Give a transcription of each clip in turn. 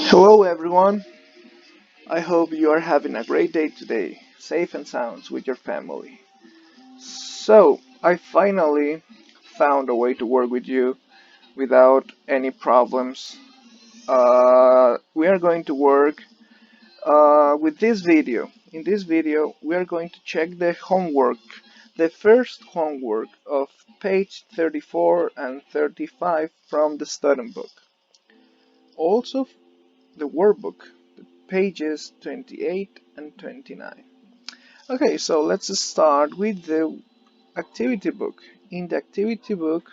Hello everyone, I hope you are having a great day today, safe and sound with your family. So, I finally found a way to work with you without any problems. We are going to work with this video. In this video, we are going to check the homework, the first homework of page 34 and 35 from the student book. Also, the workbook, pages 28 and 29. Okay, so let's start with the activity book. In the activity book,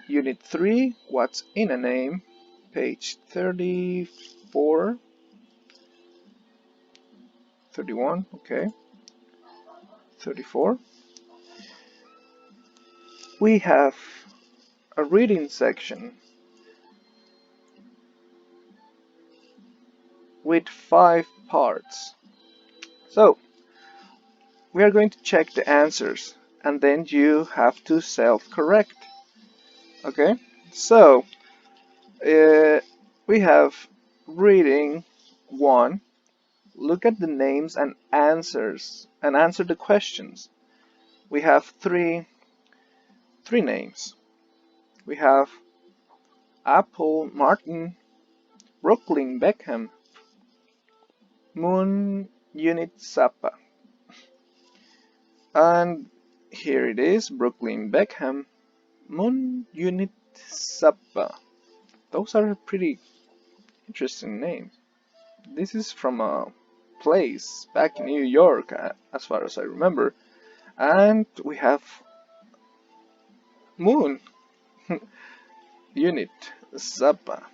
Unit 3, What's in a Name, page 34, 31, okay, 34, we have a reading section with 5 parts. So, we are going to check the answers and then you have to self-correct. Okay, so we have reading 1. Look at the names and answer the questions. We have three names. We have Apple Martin, Brooklyn Beckham, Moon Unit Zappa. And here it is, Brooklyn Beckham, Moon Unit Zappa. Those are pretty interesting names. This is from a place back in New York, as far as I remember. And we have Moon Unit Zappa,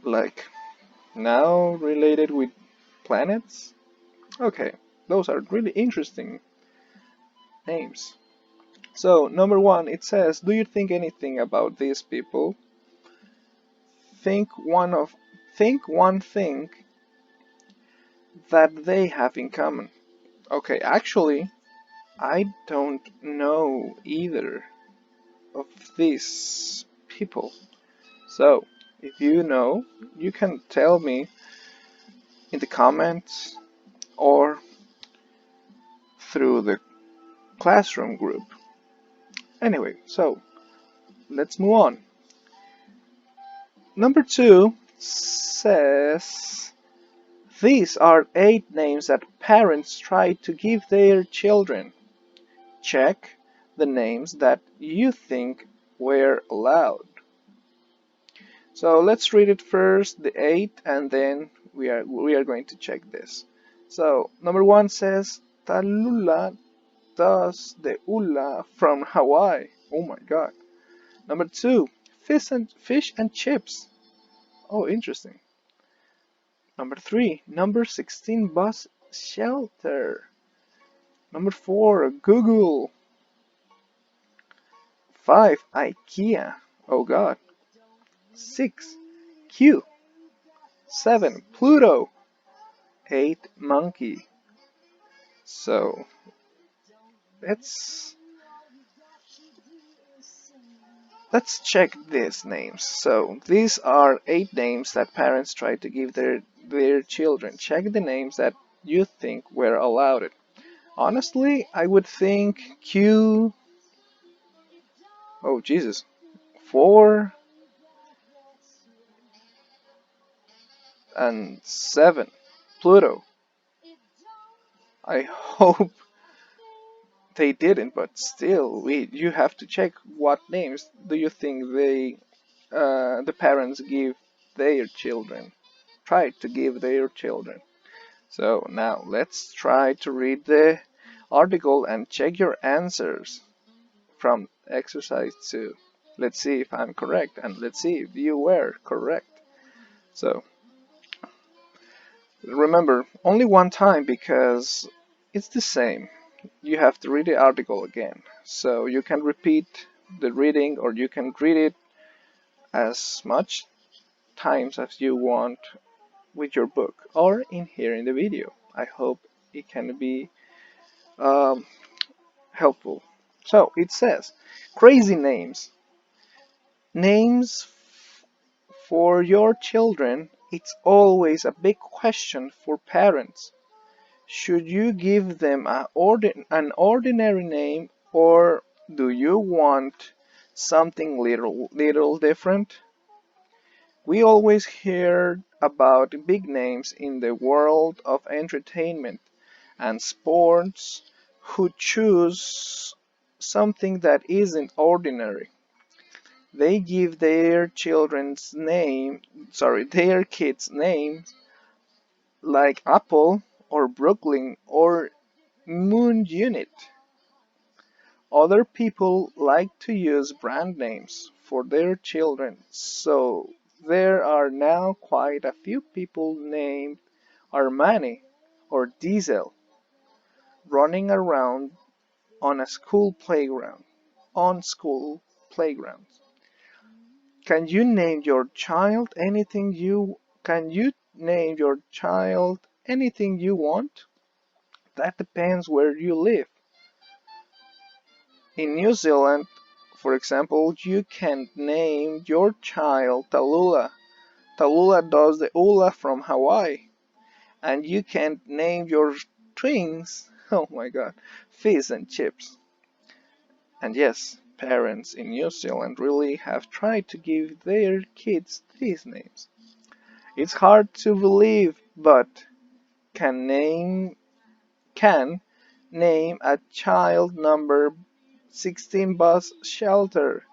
like now related with planets. Okay, those are really interesting names. So number 1, it says, do you think anything about these people? Think one thing that they have in common. Okay, actually, I don't know either of these people. So, if you know, you can tell me in the comments or through the classroom group. Anyway, so let's move on. Number 2 says, these are 8 names that parents try to give their children. Check the names that you think were allowed. So let's read it first, the 8, and then we are going to check this. So number 1 says Tallulah does the ula from Hawaii. Oh my god. Number 2, fish and chips. Oh, interesting. Number 3, number 16 bus shelter. Number 4, Google. 5, IKEA. Oh god. 6, Q. 7, Pluto. 8, monkey. So let's check these names. So these are 8 names that parents try to give their children. Check the names that you think were allowed. Honestly, I would think Q. Oh Jesus. 4 and 7, Pluto. I hope they didn't, but still, you have to check what names do you think the parents give their children, try to give their children. So now let's try to read the article and check your answers from exercise 2. Let's see if I'm correct and let's see if you were correct. So remember, only one time because it's the same. You have to read the article again. So you can repeat the reading or you can read it as much times as you want with your book or in here in the video. I hope it can be um, helpful. So it says crazy names. Names For your children, it's always a big question for parents. Should you give them an ordinary name, or do you want something little different? We always hear about big names in the world of entertainment and sports who choose something that isn't ordinary. They give their kids names like Apple or Brooklyn or Moon Unit. Other people like to use brand names for their children, so there are now quite a few people named Armani or Diesel running around on a school playground. On school playgrounds. Can you name your child anything you can you name your child anything you want? That depends where you live. In New Zealand, for example, you can name your child Tallulah. Tallulah does the ula from Hawaii. And you can name your twins, oh my god, fish and chips. And yes, parents in New Zealand really have tried to give their kids these names. It's hard to believe, but can name can name a child number 16 bus shelter.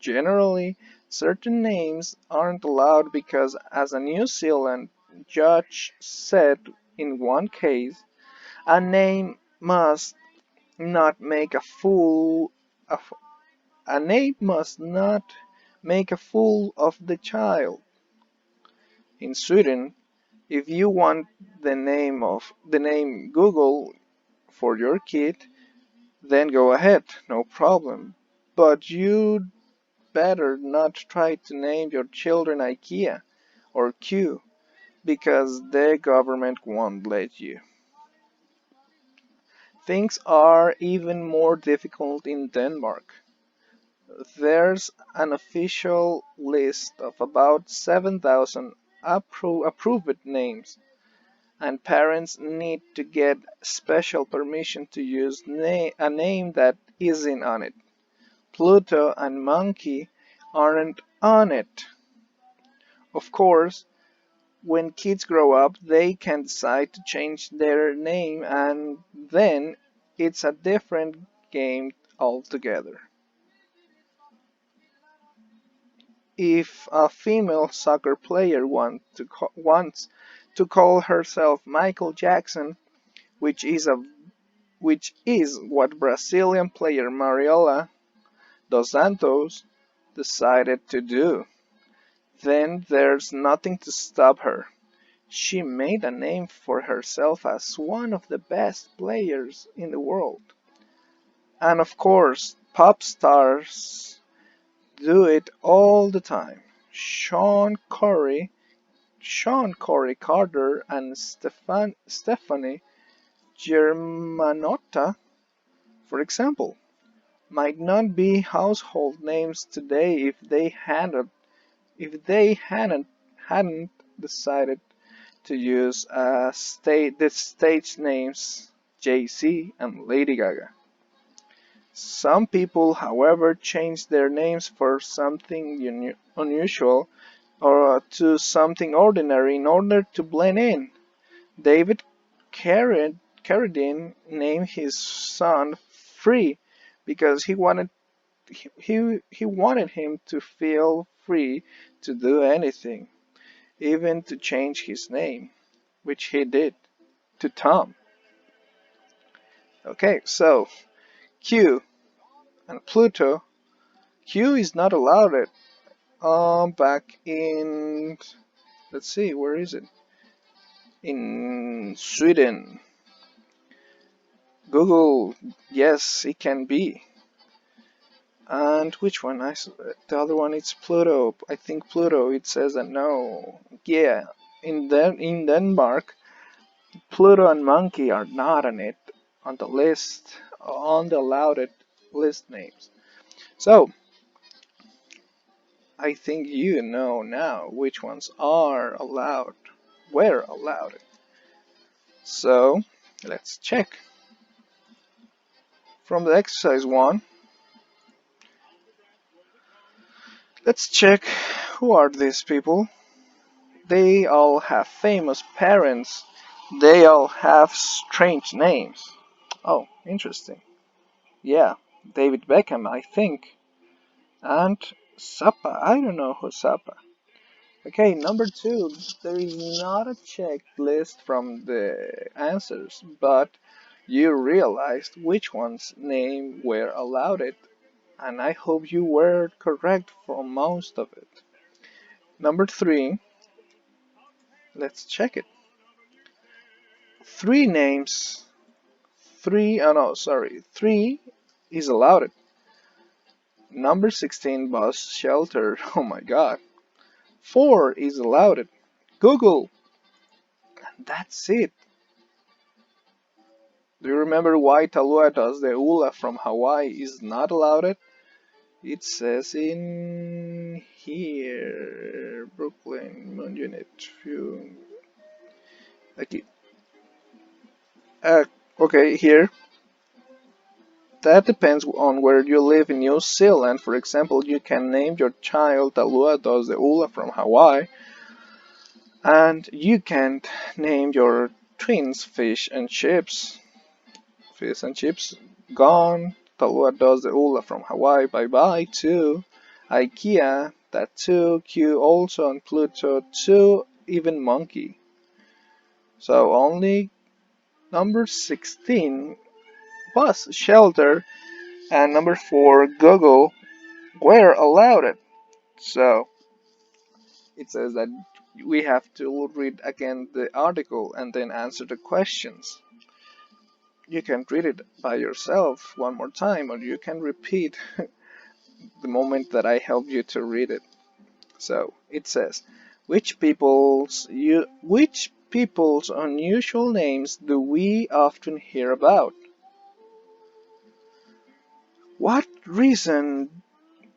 Generally, certain names aren't allowed because, as a New Zealand judge said in one case, a name must not make a fool of a name must not make a fool of the child. In Sweden, if you want the name Google for your kid, then go ahead, no problem. But you better not try to name your children IKEA or Q because the government won't let you. Things are even more difficult in Denmark. There's an official list of about 7,000 approved names, and parents need to get special permission to use a name that isn't on it. Pluto and Monkey aren't on it. Of course, when kids grow up, they can decide to change their name, and then it's a different game altogether. If a female soccer player wants to call herself Michael Jackson, which is a which is what Brazilian player Mariola dos Santos decided to do, then there's nothing to stop her. She made a name for herself as one of the best players in the world. And of course, pop stars do it all the time. Sean Corey Carter, and Stephanie Germanotta, for example, might not be household names today if they hadn't decided to use the stage names Jay-Z and Lady Gaga. Some people, however, change their names for something unusual or to something ordinary in order to blend in. David Carradine named his son Free because he wanted him to feel free to do anything, even to change his name, which he did to Tom. Okay, so Q and Pluto. Q is not allowed it. Back in, let's see, where is it? In Sweden. Google, yes, it can be. And which one? The other one it's Pluto. I think Pluto. It says that no. Yeah, in Denmark, Pluto and Monkey are not on it on the list on the allowed list names. So I think you know now which ones are allowed, were allowed. So let's check. From the exercise 1, let's check who are these people. They all have famous parents. They all have strange names. Oh, interesting. Yeah, David Beckham, I think. And Zappa. I don't know who's Zappa. Okay, number 2. There is not a checklist from the answers, but you realized which one's name were allowed it, and I hope you were correct for most of it. Number 3, let's check it. 3 names. 3, oh no, sorry. 3 is allowed it. Number 16, bus shelter. Oh my god. 4 is allowed it. Google. And that's it. Do you remember why Talua does the Ula from Hawaii is not allowed it? It says in here, Brooklyn, Moon Unit, View. Okay, uh, okay, here. That depends on where you live in New Zealand. For example, you can name your child Talua does the Ula from Hawaii, and you can name your twins Fish and Chips. Fish and Chips gone. Talua does the Ula from Hawaii. Bye bye too. IKEA that too. Q also and Pluto too. Even Monkey. So only number 16 bus shelter and number 4 Google were allowed it. So it says that we have to read again the article and then answer the questions. You can read it by yourself one more time, or you can repeat the moment that I help you to read it. So it says, which people's unusual names do we often hear about? What reason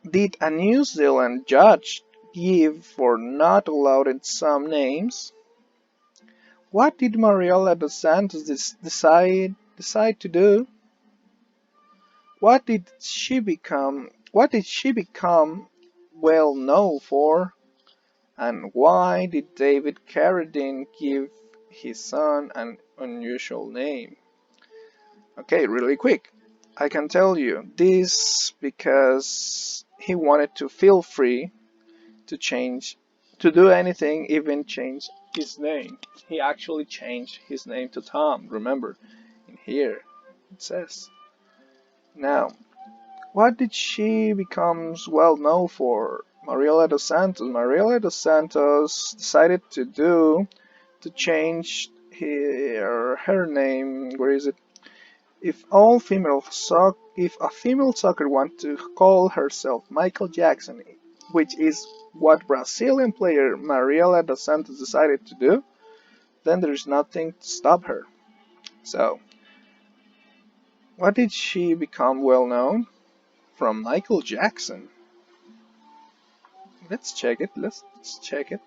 did a New Zealand judge give for not allowing some names? What did Mariela dos Santos decide to do? What did she become well known for? And why did David Carradine give his son an unusual name? Okay, really quick. I can tell you this because he wanted to feel free to change, to do anything, even change his name. He actually changed his name to Tom, remember, in here it says. Now, what did she becomes well known for? Mariela dos Santos. Mariela dos Santos decided to change her name. Where is it? If a female soccer want to call herself Michael Jackson, which is what Brazilian player Mariela dos Santos decided to do, then there is nothing to stop her. So, what did she become well known? From Michael Jackson. Let's check it. Let's check it.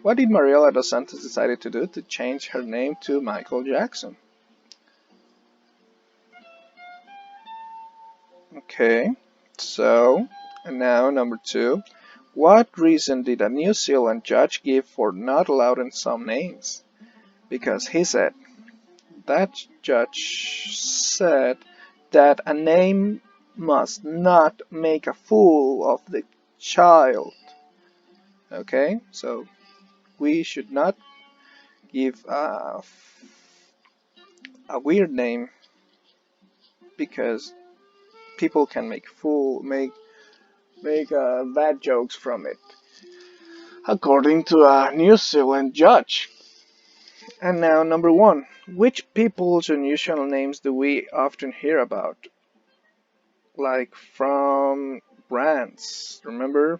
What did Mariela dos Santos decided to do to change her name to Michael Jackson? Okay, so and now number 2. What reason did a New Zealand judge give for not allowing some names? Because that judge said that a name must not make a fool of the child. Okay, so we should not give a weird name because people can make bad jokes from it, according to a New Zealand judge. And now number 1, which people's unusual names do we often hear about? Like from brands, remember?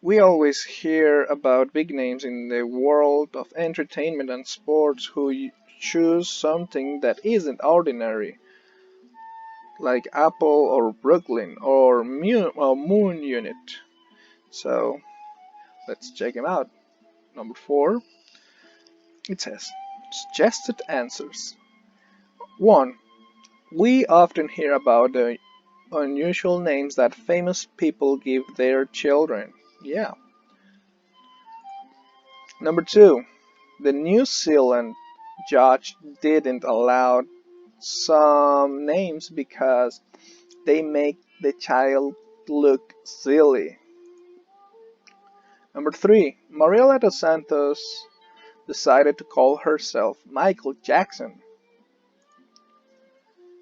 We always hear about big names in the world of entertainment and sports who choose something that isn't ordinary, like Apple or Brooklyn or Moon Unit. So let's check them out. Number 4, it says suggested answers. 1. We often hear about the unusual names that famous people give their children. Yeah. Number 2. The New Zealand judge didn't allow some names because they make the child look silly. Number 3. Mariela dos Santos decided to call herself Michael Jackson.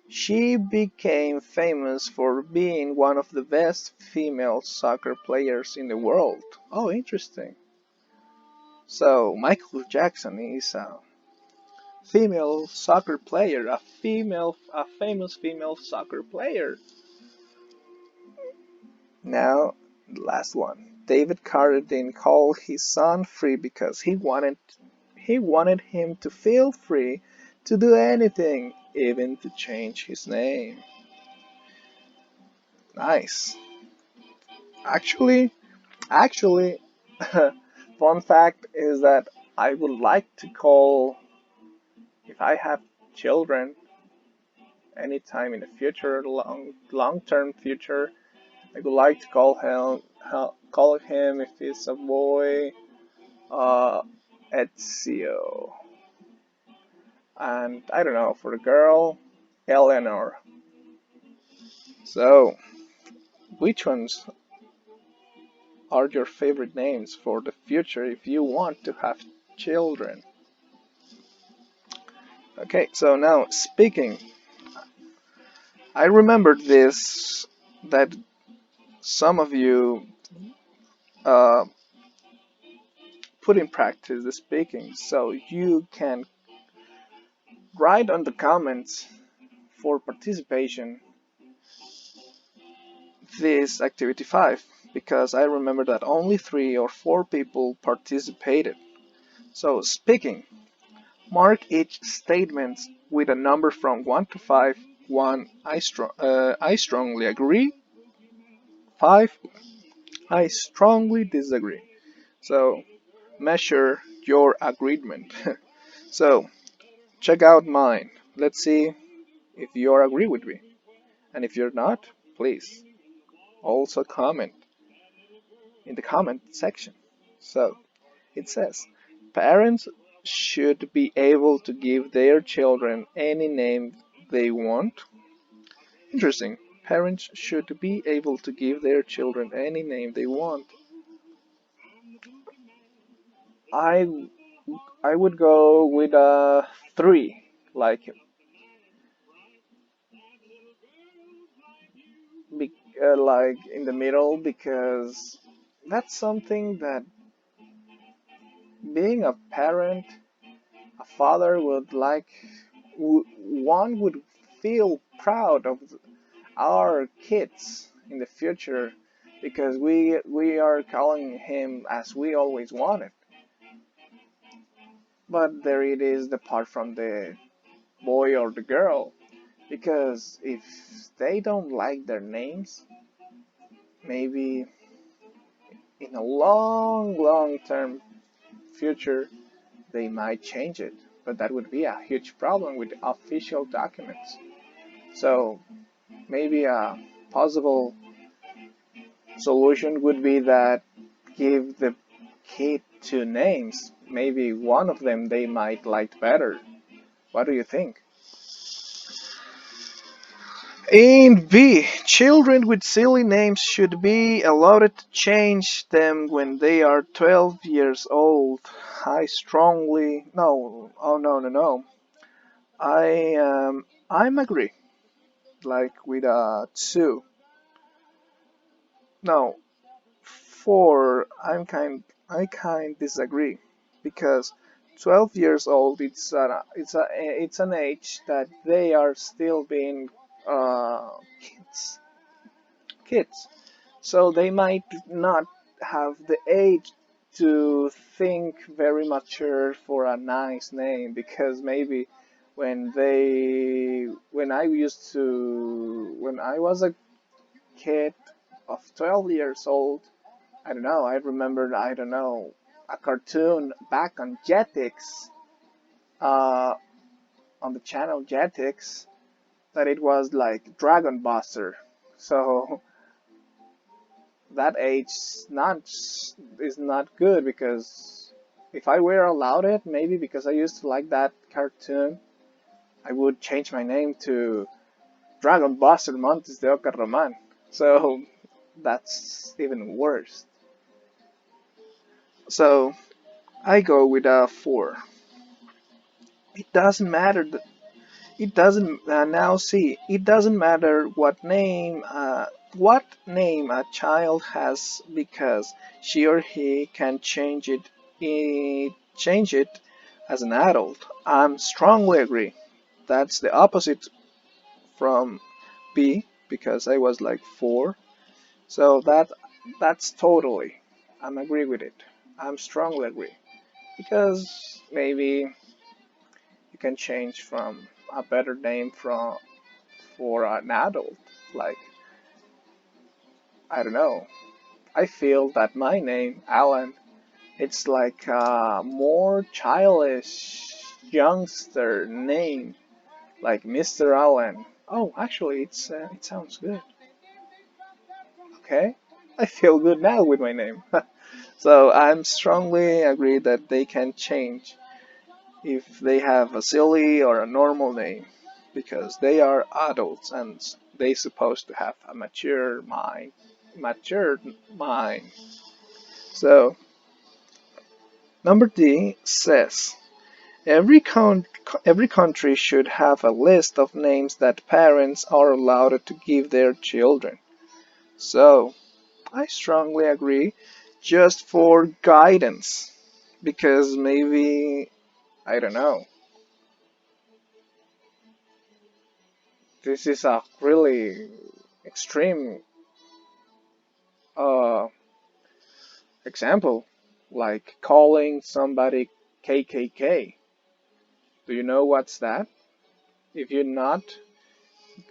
She became famous for being one of the best female soccer players in the world. Oh, interesting. So, Michael Jackson is a female soccer player, a famous female soccer player. Now, the last one. David Carradine called his son free because he wanted him to feel free to do anything, even to change his name. Nice. Actually, actually, fun fact is that I would like to call, if I have children anytime in the future, long term future, I would like to call him if he's a boy, uh, Ezio, and I don't know, for the girl, Eleanor. So, which ones are your favorite names for the future if you want to have children? Okay, so now speaking, I remembered this, that some of you uh, put in practice the speaking, so you can write on the comments for participation this activity 5, because I remember that only 3 or 4 people participated. So speaking, mark each statement with a number from 1 to 5. 1, I strongly agree. 5, I strongly disagree. So measure your agreement. So check out mine. Let's see if you agree with me. And if you're not, please also comment in the comment section. So it says, parents should be able to give their children any name they want. Interesting. Parents should be able to give their children any name they want. I I would go with a 3, like like in the middle, because that's something that being a parent, a father would like. One would feel proud of our kids in the future, because we are calling him as we always wanted. But there it is, the part from the boy or the girl, because if they don't like their names, maybe in a long term future they might change it, but that would be a huge problem with official documents. So maybe a possible solution would be that give the kid 2 names. Maybe one of them they might like better. What do you think? In B, children with silly names should be allowed to change them when they are 12 years old. I strongly no. Oh, no. I'm agree. Like with a 2. No, 4. I kind disagree, because 12 years old, it's an age that they are still being kids. Kids. So they might not have the age to think very mature for a nice name, because maybe when I was a kid of 12 years old, I don't know. I remembered, I don't know, a cartoon back on Jetix, uh, on the channel Jetix, that it was like Dragon Buster. So that age not is not good because if I were allowed it, maybe because I used to like that cartoon, I would change my name to Dragon Buster Montes de Oca Roman. So that's even worse. So I go with a 4. It doesn't matter. It doesn't now see. It doesn't matter what name a child has because she or he can change it as an adult. I'm strongly agree. That's the opposite from B because I was like 4. So that's totally. I'm agree with it. I'm strongly agree because maybe you can change from a better name from for an adult. Like, I don't know. I feel that my name, Alan, it's like a more childish youngster name, like Mr. Allen. Oh, actually, it sounds good. Okay, I feel good now with my name. So I'm strongly agree that they can change if they have a silly or a normal name because they are adults and they supposed to have a mature mind. So number D says every country should have a list of names that parents are allowed to give their children. So I strongly agree just for guidance because maybe I don't know. This is a really extreme uh, example, like calling somebody KKK. Do you know what's that? If you're not,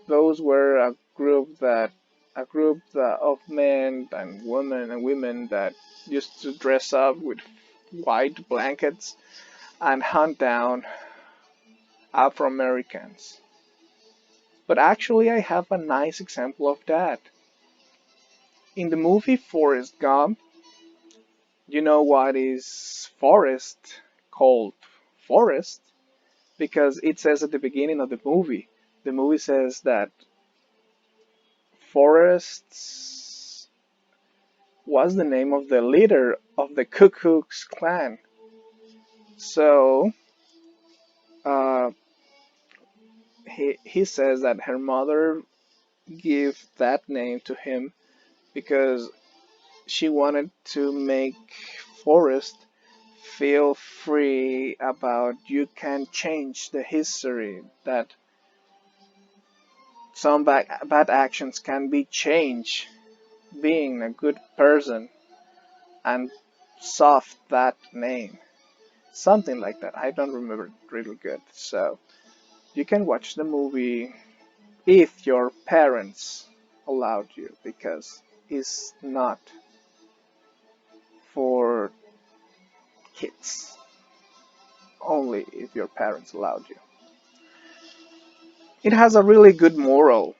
those were a group of men and women that used to dress up with white blankets and hunt down Afro Americans. But actually, I have a nice example of that. In the movie Forrest Gump, you know what is forest called forest? Because it says at the beginning of the movie says that Forrest was the name of the leader of the Ku Klux Klan. So uh, he says that her mother gave that name to him because she wanted to make Forrest feel free about you can change the history, that some bad actions can be changed being a good person and soft that name. Something like that. I don't remember it really good. So you can watch the movie if your parents allowed you because it's not for kids. Only if your parents allowed you. It has a really good moral.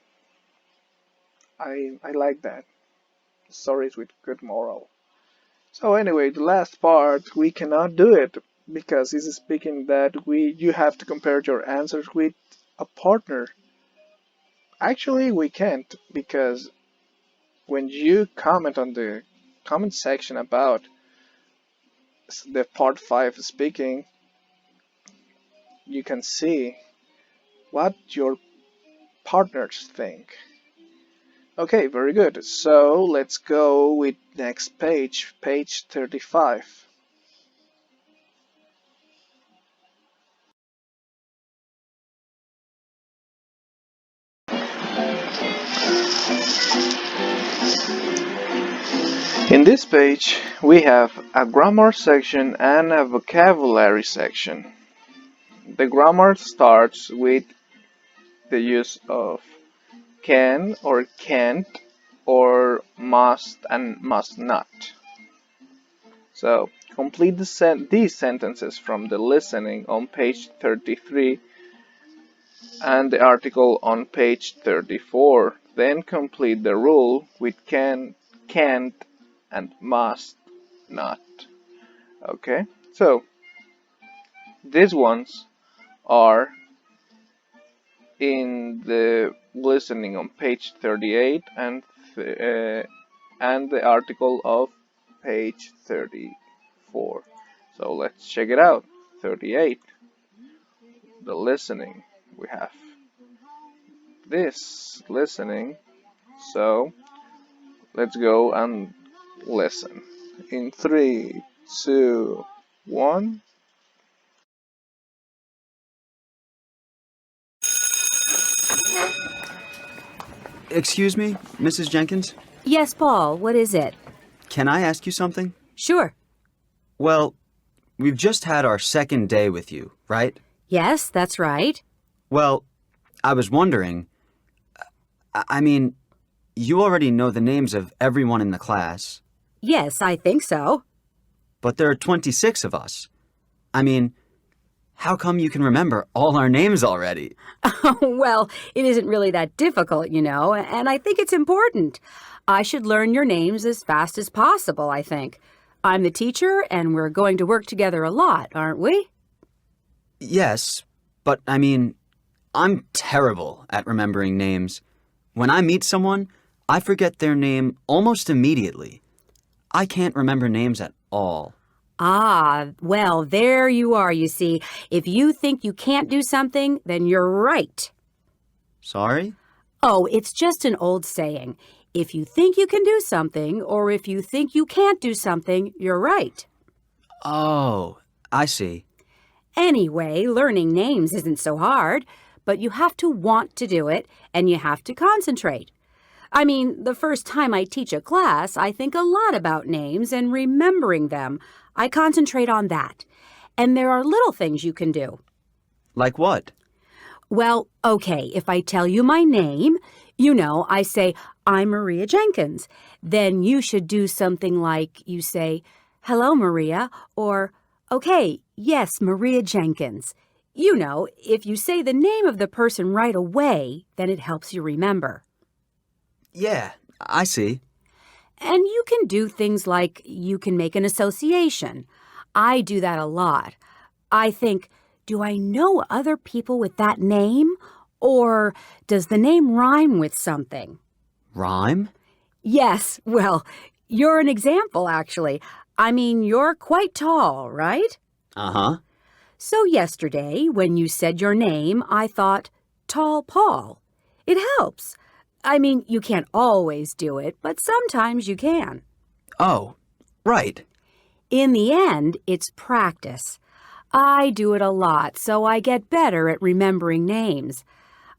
I like that. Stories with good moral. So anyway, the last part we cannot do it because he's speaking that you have to compare your answers with a partner. Actually, we can't because when you comment on the comment section about the part 5 speaking, you can see what your partners think. Okay, very good. So let's go with next page, page 35. In this page, we have a grammar section and a vocabulary section. The grammar starts with the use of can or can't or must and must not. So complete these sentences from the listening on page 33 and the article on page 34. Then complete the rule with can, can't, and must not. Okay, so these ones are in the listening on page 38 and the article of page 34. So let's check it out. 38. The listening. We have this listening. So let's go and listen. In 3, 2, 1. Excuse me, Mrs. Jenkins? Yes, Paul, what is it? Can I ask you something? Sure. Well, we've just had our second day with you, right? Yes, that's right. Well, I was wondering, I mean, you already know the names of everyone in the class, Yes, I think so. but there are 26 of us. I mean, how come you can remember all our names already? Well, it isn't really that difficult, and I think it's important. I should learn your names as fast as possible, I think. I'm the teacher, and we're going to work together a lot, aren't we? Yes, but I mean, I'm terrible at remembering names. When I meet someone, I forget their name almost immediately. I can't remember names at all. Ah, well, there you are, you see. If you think you can't do something, then you're right. Sorry? Oh, it's just an old saying. If you think you can do something, or if you think you can't do something, you're right. Oh, I see. Anyway, learning names isn't so hard, but you have to want to do it, and you have to concentrate. I mean, the first time I teach a class, I think a lot about names and remembering them. I concentrate on that. And there are little things you can do. Like what? Well, okay, if I tell you my name, I say, I'm Maria Jenkins. Then you should do something like you say, hello, Maria, or, okay, yes, Maria Jenkins. If you say the name of the person right away, then it helps you remember. Yeah, I see. And you can do things like you can make an association. I do that a lot. I think, do I know other people with that name? Or does the name rhyme with something? Rhyme? Yes, well, you're an example, actually. I mean, you're quite tall, right? Uh-huh. So yesterday, when you said your name, I thought, Tall Paul. It helps. I mean, you can't always do it, but sometimes you can. Oh, right. In the end, it's practice. I do it a lot, so I get better at remembering names.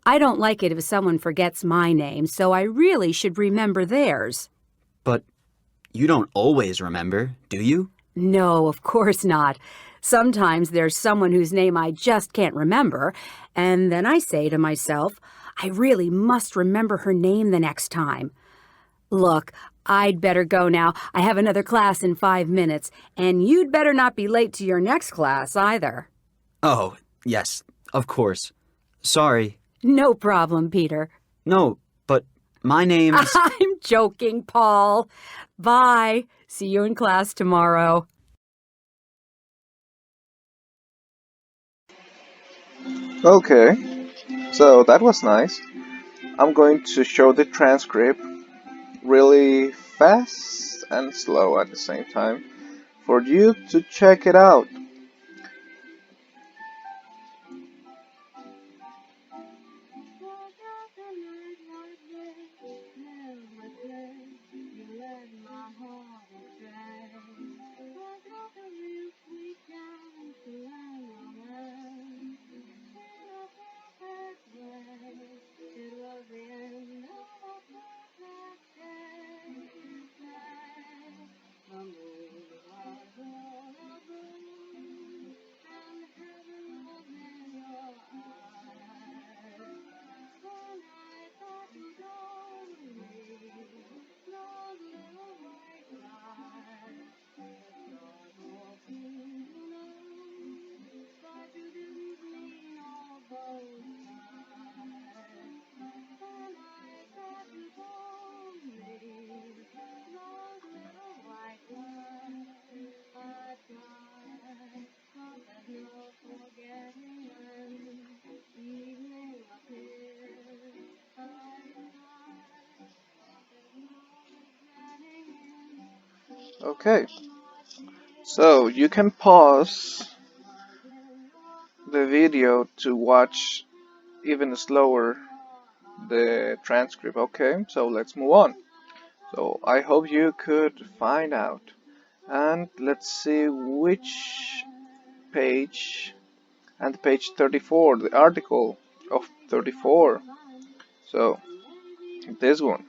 I don't like it if someone forgets my name, so I really should remember theirs. But you don't always remember, do you? No, of course not. Sometimes there's someone whose name I just can't remember, and then I say to myself, I really must remember her name the next time. Look, I'd better go now. I have another class in 5 minutes, and you'd better not be late to your next class either. Oh, yes, of course. Sorry. No problem, Peter. No, but my name's... I'm joking, Paul. Bye. See you in class tomorrow. Okay, so that was nice. I'm going to show the transcript really fast and slow at the same time for you to check it out. Okay, so you can pause the video to watch even slower the transcript. Okay, so let's move on. So I hope you could find out. And let's see which page, and page 34, the article of 34. So this one.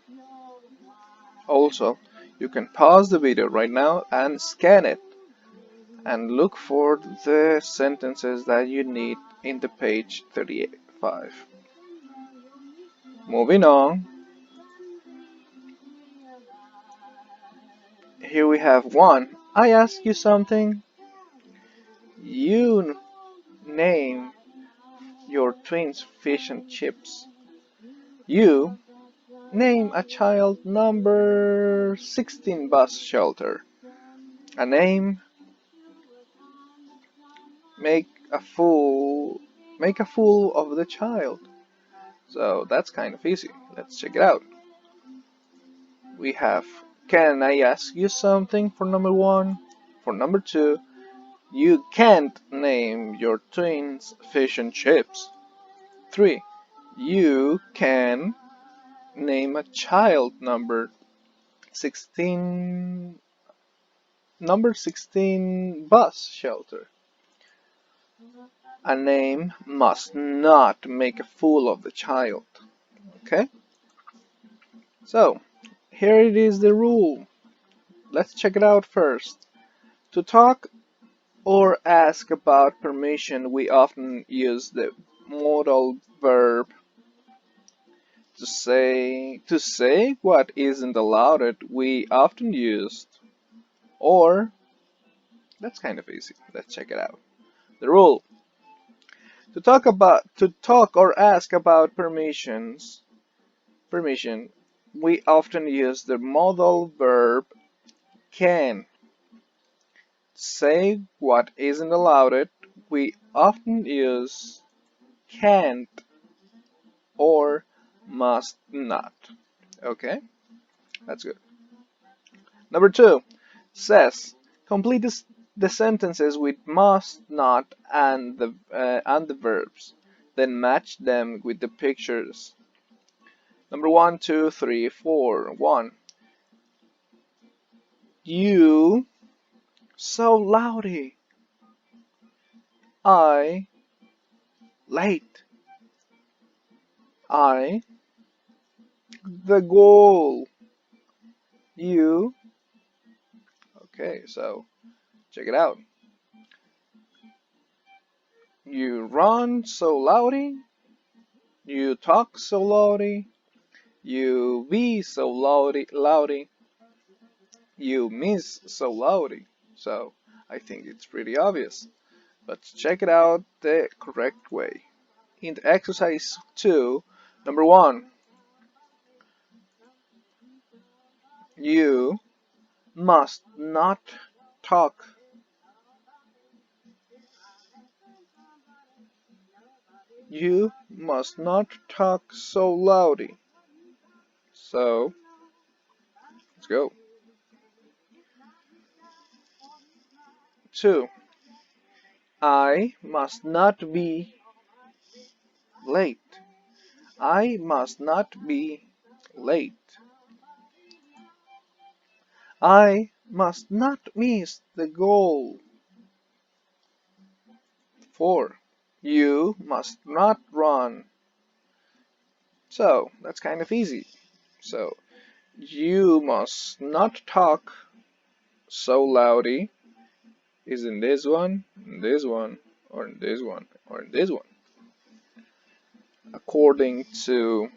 Also, you can pause the video right now and scan it and look for the sentences that you need in the page 35. Moving on, here we have one. I ask you something. You name your twins fish and chips. You name a child number 16 bus shelter. A name make a fool make a fool of the child. So that's kind of easy. Let's check it out. We have can I ask you something for number 1? For number 2, you can't name your twins fish and chips. 3. You can name a child sixteen number 16 bus shelter. A name must not make a fool of the child. Okay? So, here it is the rule. Let's check it out first. To talk or ask about permission, we often use the modal verb to say what isn't allowed. We often use or. That's kind of easy. Let's check it out. The rule: to talk or ask about permission, we often use the modal verb can. Say what isn't allowed, we often use can't or must not. Okay, that's good. Number 2 says complete the sentences with must, not, and the verbs. Then match them with the pictures. Number 1, 2, 3, 4. 1. You so loudy. I late. I the goal. You. Okay, so check it out. You run so loudy. You talk so loudy. You be so loudy. You miss so loudy. So I think it's pretty obvious. But check it out the correct way. In the exercise 2, number 1, you must not talk. You must not talk so loudy. So let's go. 2. I must not be late. I must not be late. I must not miss the goal. 4. You must not run. So that's kind of easy. So you must not talk so loudy is in this one, in this one, or in this one, or in this one. According to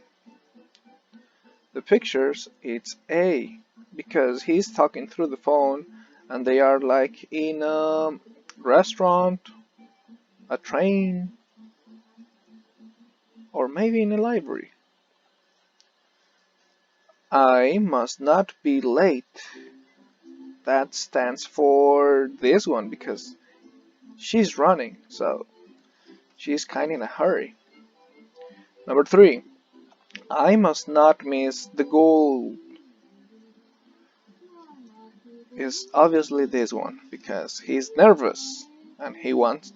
the pictures, it's A because he's talking through the phone and they are like in a restaurant, a train, or maybe in a library. I must not be late. That stands for this one because she's running, so she's kind of in a hurry. Number 3, I must not miss the goal. is obviously this one because he's nervous and he wants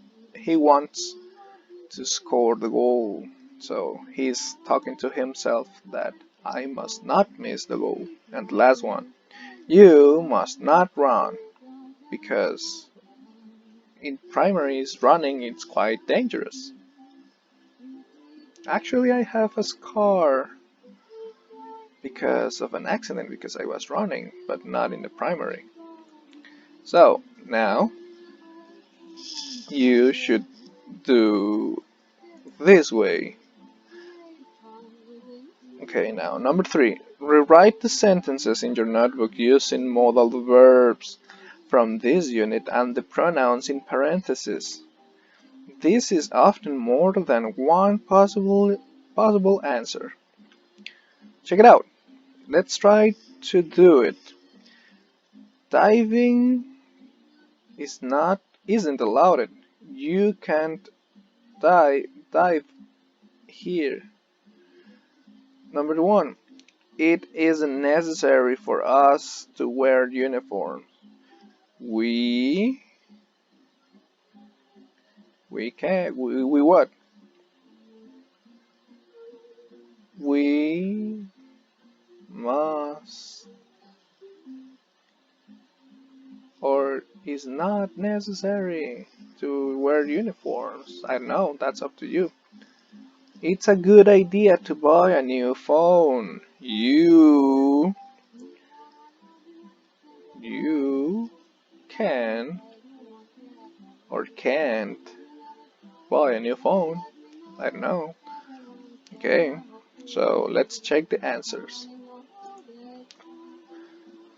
to score the goal. So he's talking to himself that I must not miss the goal. And the last one, you must not run because in primaries running it's quite dangerous. Actually, I have a scar because of an accident because I was running, but not in the primary. So now you should do this way. Okay, now number 3. Rewrite the sentences in your notebook using modal verbs from this unit and the pronouns in parentheses. This is often more than one possible answer. Check it out. Let's try to do it. Diving isn't allowed. You can't dive here. Number 1. It isn't necessary for us to wear uniforms. We can we what? We must or is not necessary to wear uniforms. I don't know, that's up to you. It's a good idea to buy a new phone. You can or can't buy a new phone. I don't know. Okay, so let's check the answers.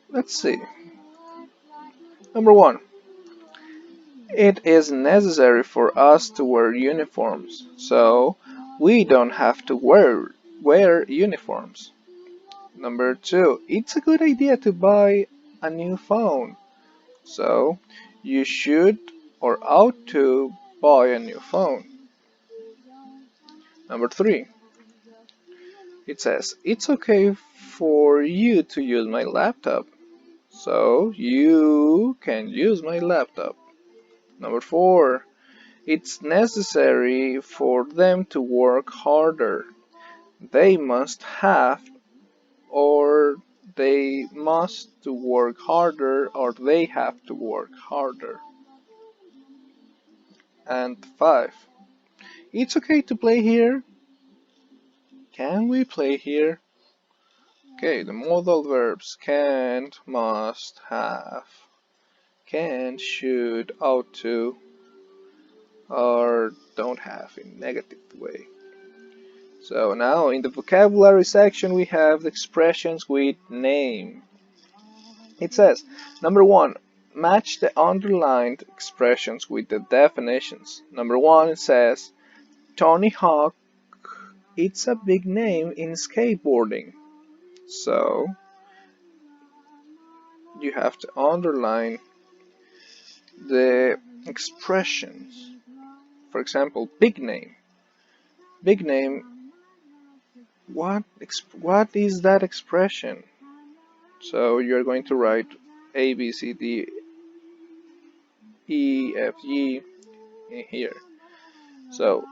Let's see. Number 1. It is necessary for us to wear uniforms, so we don't have to wear uniforms. Number 2. It's a good idea to buy a new phone, so you should or ought to buy a new phone. Number 3. It says, it's okay for you to use my laptop, so you can use my laptop. Number 4. It's necessary for them to work harder. They must have or they must to work harder or they have to work harder. And 5. It's okay to play here. Can we play here? Okay, the modal verbs can't, must, have, can, should, ought to, or don't have in negative way. So now in the vocabulary section we have the expressions with name. It says, number 1, match the underlined expressions with the definitions. Number 1, it says, Tony Hawk, it's a big name in skateboarding. So you have to underline the expressions. For example, big name. Big name, what is that expression? So you're going to write A, B, C, D, E, F, G in here. So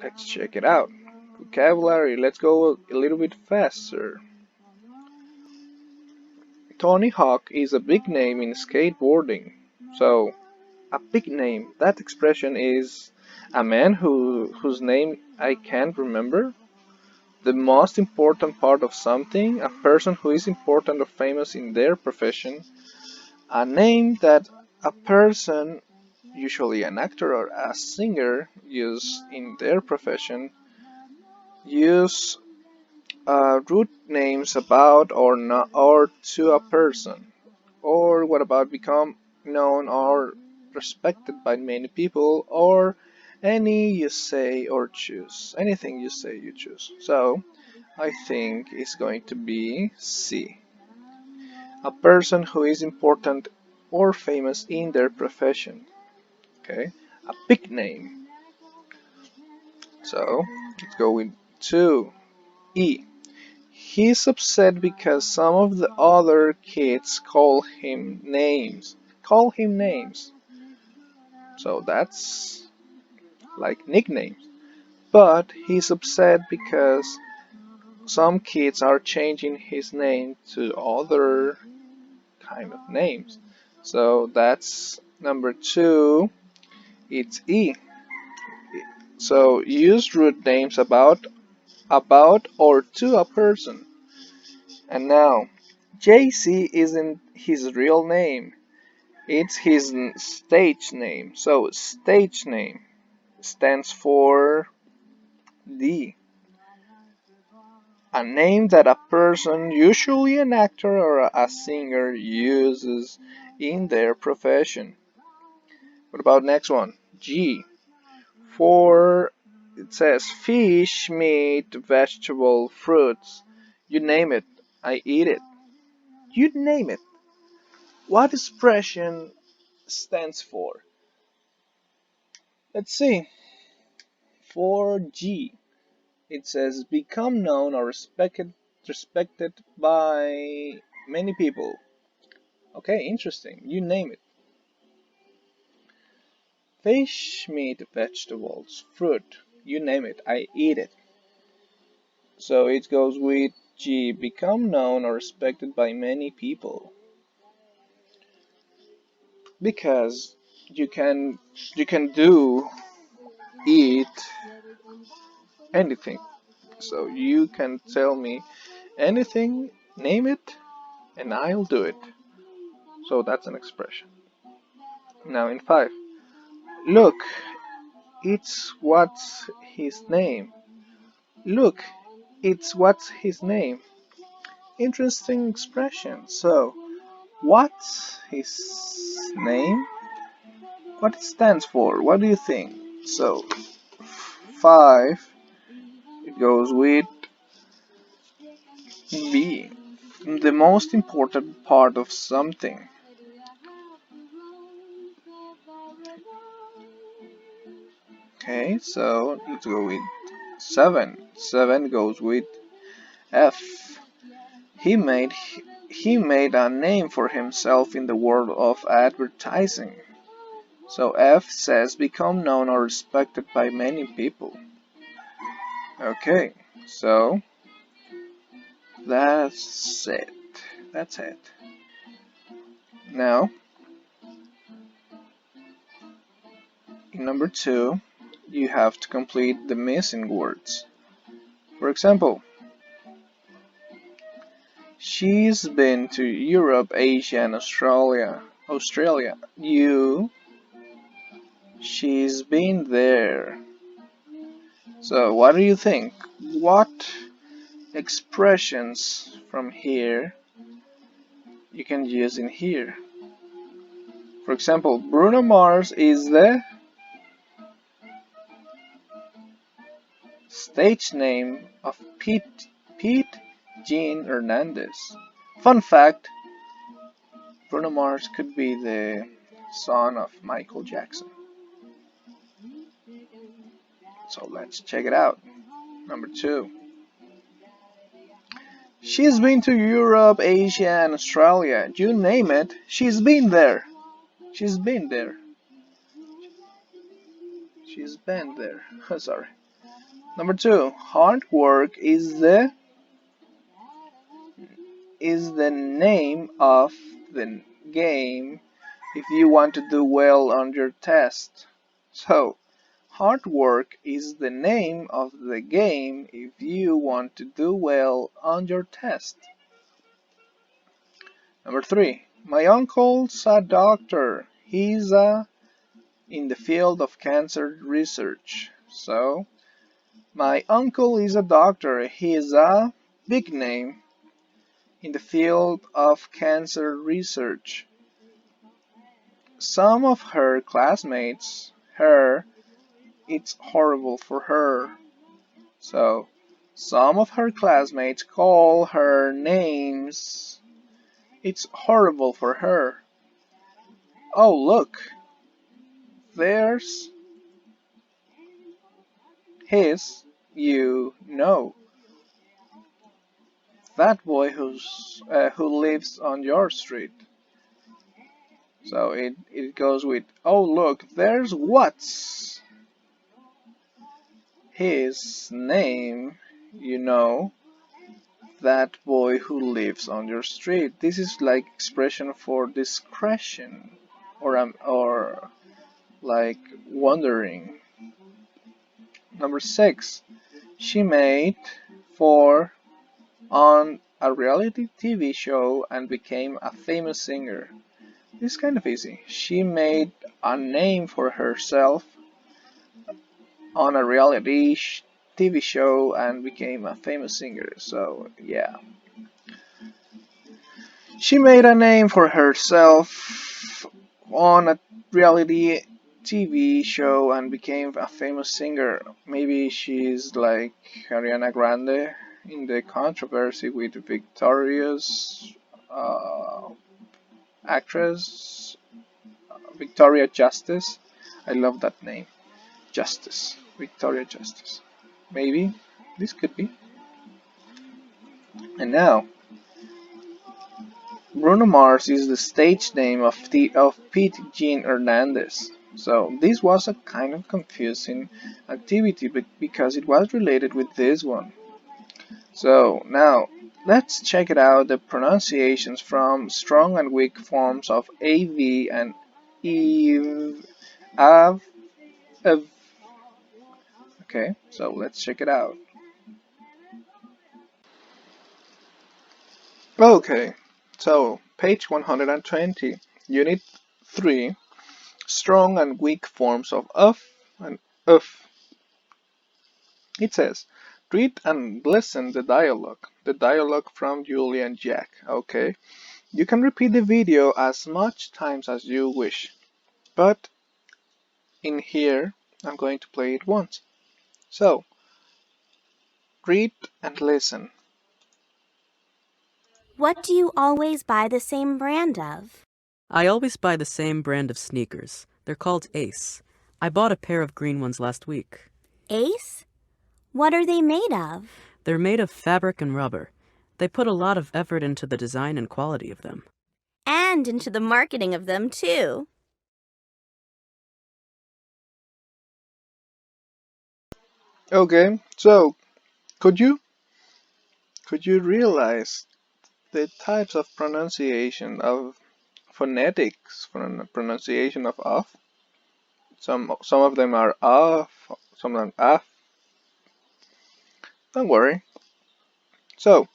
let's check it out. Vocabulary, let's go a little bit faster. Tony Hawk is a big name in skateboarding. So a big name, that expression is a man whose name I can't remember. The most important part of something, a person who is important or famous in their profession, a name that a person, usually an actor or a singer, use in their profession, use root names about or not or to a person, or what about become known or respected by many people, or any you say or choose, anything you say you choose. So I think it's going to be C. A person who is important or famous in their profession. Okay, a big name. So let's go with 2. E. He's upset because some of the other kids call him names. Call him names. So that's like nicknames. But he's upset because some kids are changing his name to other kind of names. So that's number two. It's E. So use root names about or to a person. And now, JC isn't his real name. It's his stage name. So stage name stands for D. A name that a person, usually an actor or a singer, uses in their profession. What about next one? G. For it says fish, meat, vegetable, fruits. You name it, I eat it. You name it. What expression stands for? Let's see. For G, it says become known or respected by many people. Okay, interesting. You name it. Fish, meat, vegetables, fruit. You name it. I eat it. So it goes with G, become known or respected by many people. Because you can you can do eat anything. So you can tell me anything, name it, and I'll do it. So that's an expression. Now in 5. Look, it's what's his name. Look, it's what's his name. Interesting expression. So, what's his name? What it stands for? What do you think? So, 5, it goes with B. The most important part of something. Okay, so let's go with 7. 7 goes with F. He made he made a name for himself in the world of advertising. So F says become known or respected by many people. Okay, so that's it. That's it. Now, in number 2, you have to complete the missing words. For example, she's been to Europe, Asia, and Australia. Australia. She's been there. So, what do you think? What expressions from here you can use in here? For example, Bruno Mars is the stage name of Pete Jean Hernandez. Fun fact, Bruno Mars could be the son of Michael Jackson. So let's check it out. Number 2. She's been to Europe, Asia, and Australia. You name it, she's been there. She's been there. She's been there. Sorry. Number 2. Hard work is the name of the game if you want to do well on your test. So, hard work is the name of the game if you want to do well on your test. Number 3. My uncle's a doctor. He's in the field of cancer research. So, my uncle is a doctor. He is a big name in the field of cancer research. Some of her classmates, it's horrible for her. So, some of her classmates call her names. It's horrible for her. Oh, look, there's his, you know. that boy who lives on your street. So it goes with, oh look, there's what's his name, you know, that boy who lives on your street. This is like expression for discretion or like wondering. Number 6. She made for on a reality TV show and became a famous singer. This is kind of easy. She made a name for herself on a TV show and became a famous singer. So, yeah. She made a name for herself on a reality TV show and became a famous singer. Maybe she's like Ariana Grande in the controversy with Victoria's actress, Victoria Justice. I love that name. Justice. Victoria Justice. Maybe this could be. And now, Bruno Mars is the stage name of Pete Jean Hernandez. So this was a kind of confusing activity because it was related with this one. So now let's check it out the pronunciations from strong and weak forms of AV and EV, AV, EV. Okay, so let's check it out. Okay, so page 120, unit 3, strong and weak forms of and of. It says, read and listen the dialogue from Julie and Jack. Okay, you can repeat the video as much times as you wish, but in here I'm going to play it once. So, read and listen. What do you always buy the same brand of? I always buy the same brand of sneakers. They're called Ace. I bought a pair of green ones last week. Ace? What are they made of? They're made of fabric and rubber. They put a lot of effort into the design and quality of them. And into the marketing of them, too. Okay, so could you realize the types of pronunciation of phonetics pronunciation of? Some of them are of, some of them af. Don't worry. So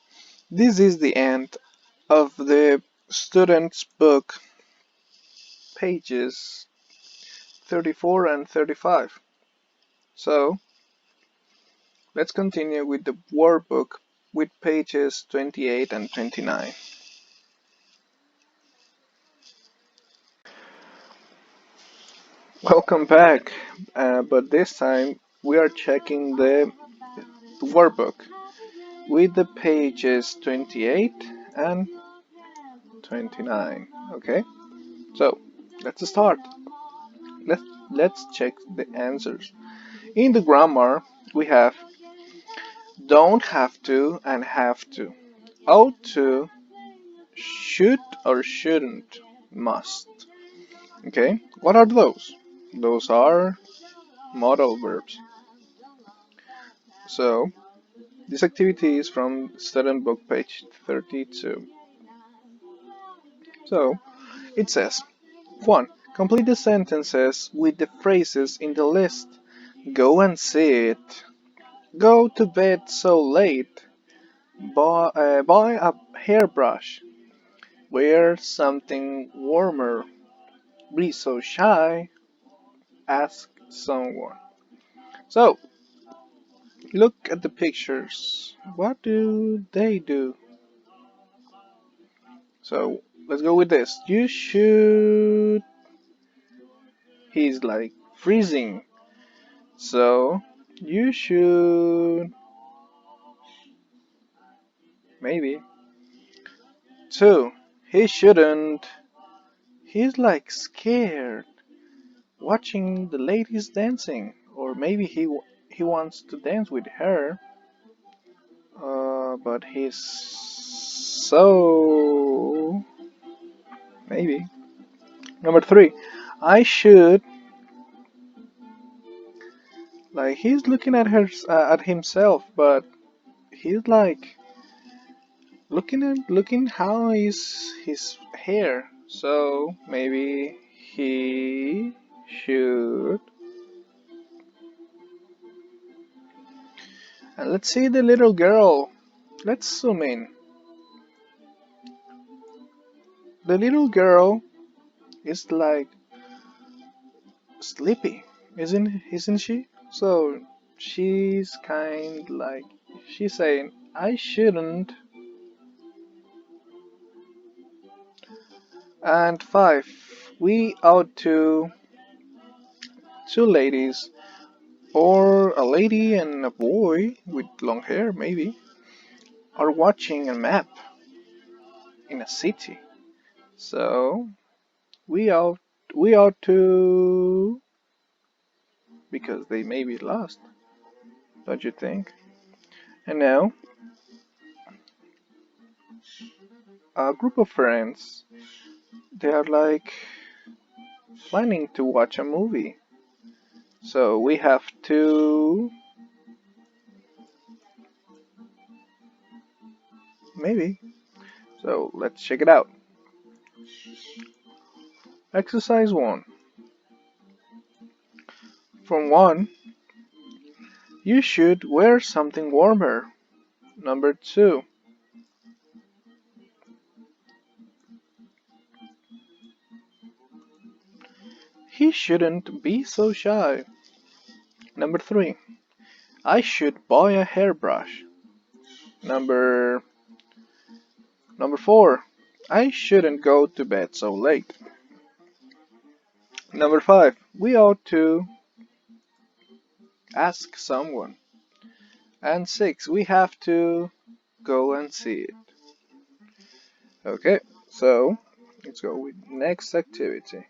this is the end of the student's book, pages 34 and 35. So let's continue with the workbook with pages 28 and 29. Welcome back, but this time we are checking the workbook with the pages 28 and 29. Okay, so let's start. Let's, let's check the answers. In the grammar, we have don't have to and have to, ought to, should or shouldn't, must. Okay, what are those? Those are modal verbs. So, this activity is from student book page 32. So, it says 1. Complete the sentences with the phrases in the list. Go and see it. Go to bed so late. Buy a hairbrush. Wear something warmer. Be so shy. Ask someone. So, look at the pictures. What do they do? So, let's go with this. You should. He's like freezing. So, you should. Maybe. 2. He shouldn't. He's like scared. Watching the ladies dancing. Or maybe he wants to dance with her. But he's so maybe. Number three, I should like he's looking at her at himself, but he's like looking how is his hair. So maybe he should. And let's see the little girl. Let's zoom in. The little girl is like sleepy, isn't she? So she's kind like she's saying I shouldn't. And five, we ought to two ladies or a lady and a boy with long hair maybe are watching a map in a city. So we ought we ought to because they may be lost, don't you think? And now a group of friends they are like planning to watch a movie. So we have to maybe. So let's check it out. Exercise 1. From 1, you should wear something warmer. Number 2, he shouldn't be so shy. Number 3, I should buy a hairbrush. Number number 4, I shouldn't go to bed so late. Number 5, we ought to ask someone. And 6, we have to go and see it. Okay, so let's go with next activity.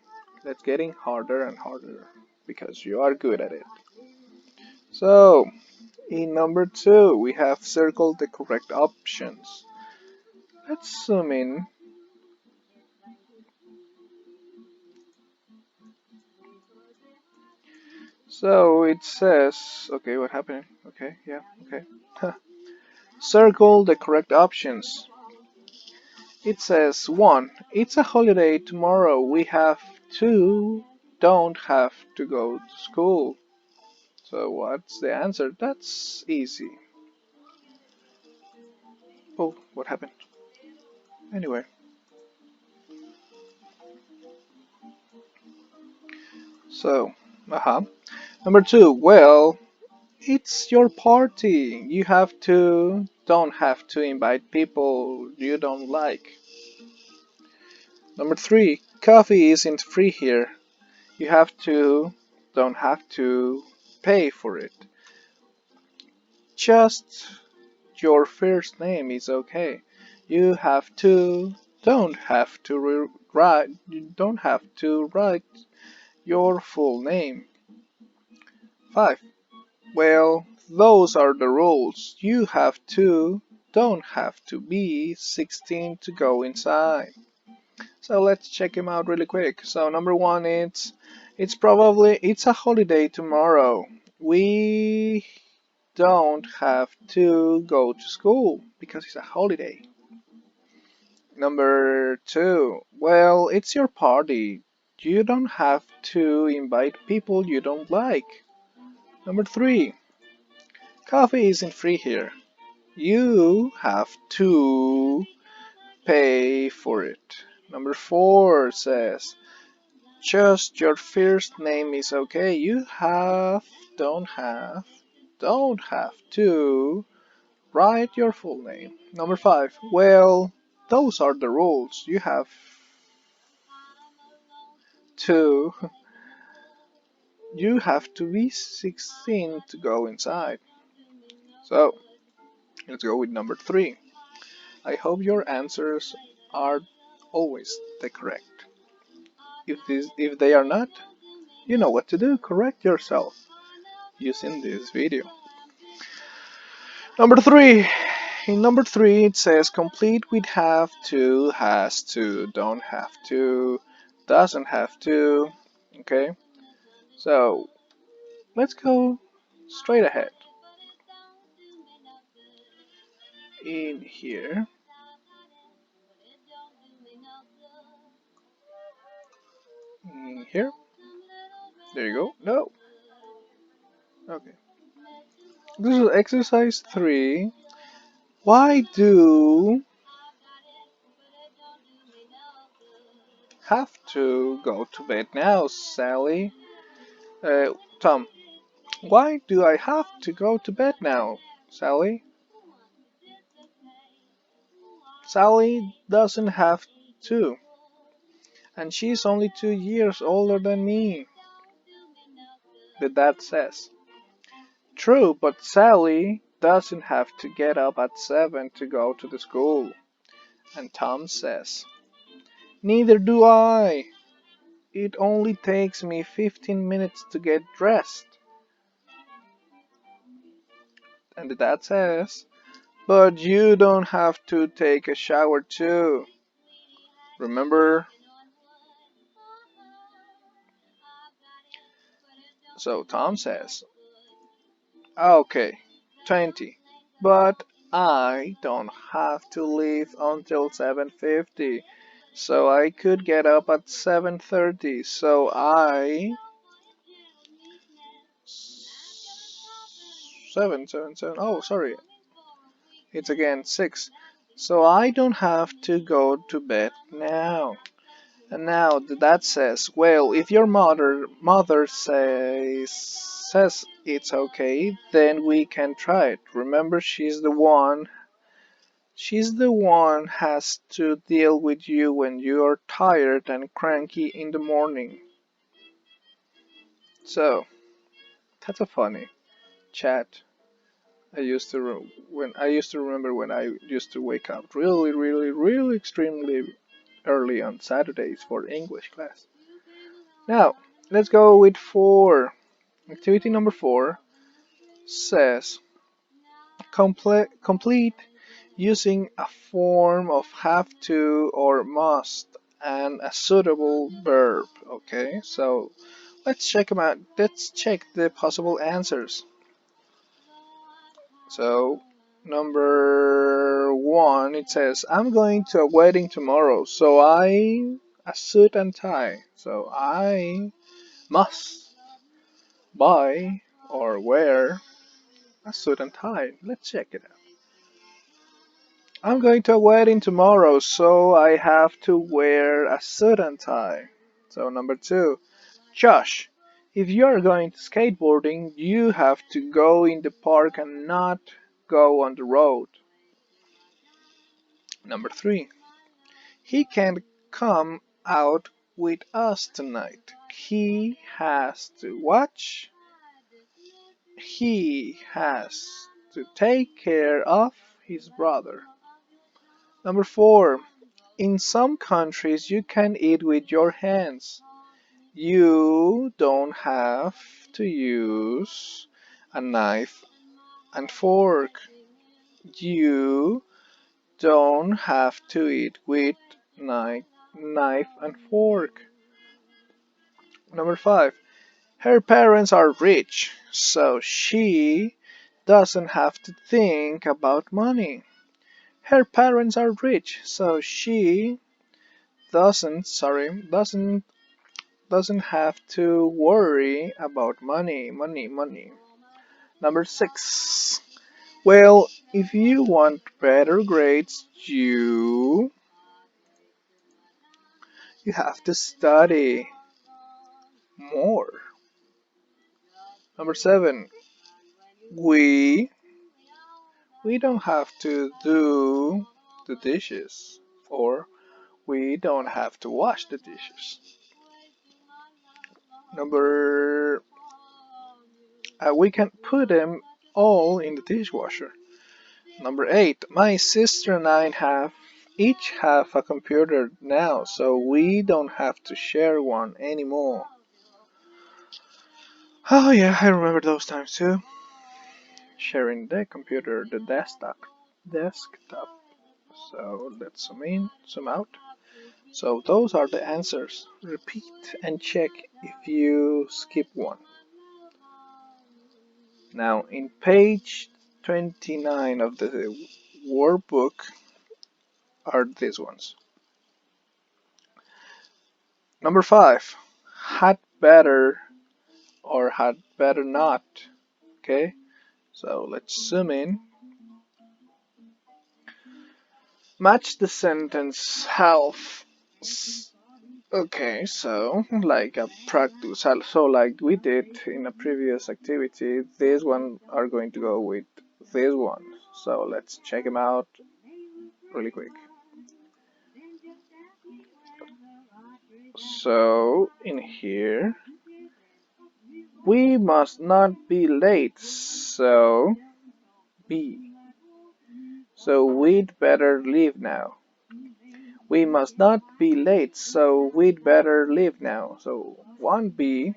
That's getting harder and harder because you are good at it. So, in number 2, we have circled the correct options. Let's zoom in. So it says, okay, what happened? Okay, yeah, okay. Circle the correct options. It says 1, it's a holiday tomorrow. We have to, don't have to go to school. So what's the answer? That's easy. Oh, what happened? Anyway, so, Number 2, well, it's your party. You have to, don't have to invite people you don't like. Number 3, coffee isn't free here. You have to, don't have to pay for it. Just your first name is okay. You have to, don't have to write, you don't have to write your full name. 5. Well, those are the rules. You have to, don't have to be 16 to go inside. So let's check him out really quick. So number 1, it's a holiday tomorrow. We don't have to go to school because it's a holiday. Number 2, well, it's your party. You don't have to invite people you don't like. Number 3, coffee isn't free here. You have to pay for it. Number 4 says, just your first name is okay. You don't have, don't have to write your full name. Number 5, well, those are the rules. To, you have to be 16 to go inside. So, let's go with number 3. I hope your answers are always the correct. If they are not, you know what to do. Correct yourself using this video. Number 3. In number 3, it says complete with have to, has to, don't have to, doesn't have to. Okay, so let's go straight ahead. In here, in here, there you go. No, okay. This is exercise 3. Why do have to go to bed now, Sally? Tom, why do I have to go to bed now, Sally? Sally doesn't have to, and she's only 2 years older than me, the dad says. True, but Sally doesn't have to get up at 7 to go to the school, and Tom says. Neither do I. It only takes me 15 minutes to get dressed. And the dad says, but you don't have to take a shower too. Remember? So Tom says, okay, 20. But I don't have to leave until 7:50. So I could get up at 7:30. So I 7. Oh, sorry. It's again 6. So I don't have to go to bed now. And now the dad says, well, if your mother says it's okay, then we can try it. Remember, she's the one has to deal with you when you're tired and cranky in the morning. So that's a funny chat. When I used to remember when I used to wake up really, really, really extremely early on Saturdays for English class. Now, let's go with 4. Activity number 4 says complete using a form of have to or must and a suitable verb. Okay, so let's check them out. Let's check the possible answers. So, number 1, it says, I'm going to a wedding tomorrow, so a suit and tie. So I must buy or wear a suit and tie. Let's check it out. I'm going to a wedding tomorrow, so I have to wear a suit and tie. So number 2, Josh, if you're going to skateboarding, you have to go in the park and not go on the road. Number 3, he can't come out with us tonight. He has to watch. He has to take care of his brother. Number 4. In some countries you can eat with your hands. You don't have to use a knife and fork. You don't have to eat with knife and fork. Number 5. Her parents are rich, so she doesn't have to think about money. Her parents are rich, so she doesn't have to worry about money. Number 6. Well, if you want better grades, you have to study more. Number 7. We we don't have to do the dishes, or we don't have to wash the dishes. Number we can put them all in the dishwasher. Number 8. My sister and I each have a computer now, so we don't have to share one anymore. Oh yeah, I remember those times too. Sharing the computer, the desktop. desktop. So let's zoom in, zoom out. So those are the answers. Repeat and check if you skip one. Now in page 29 of the workbook are these ones. Number 5. Had better or had better not. Okay, so let's zoom in. Match the sentence half. Okay, so like a practice. So like we did in a previous activity, these one are going to go with this one. So let's check them out really quick. So in here, we must not be late. So B. So we'd better leave now. We must not be late, so we'd better leave now. So 1B.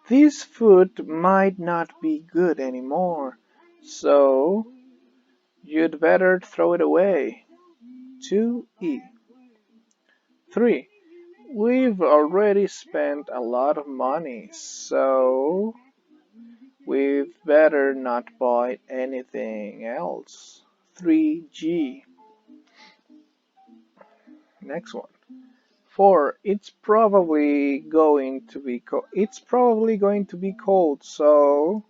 This food might not be good anymore, so you'd better throw it away. 2E. 3. We've already spent a lot of money, so we've better not buy anything else. 3G. Next one. 4. It's probably going to be cold, so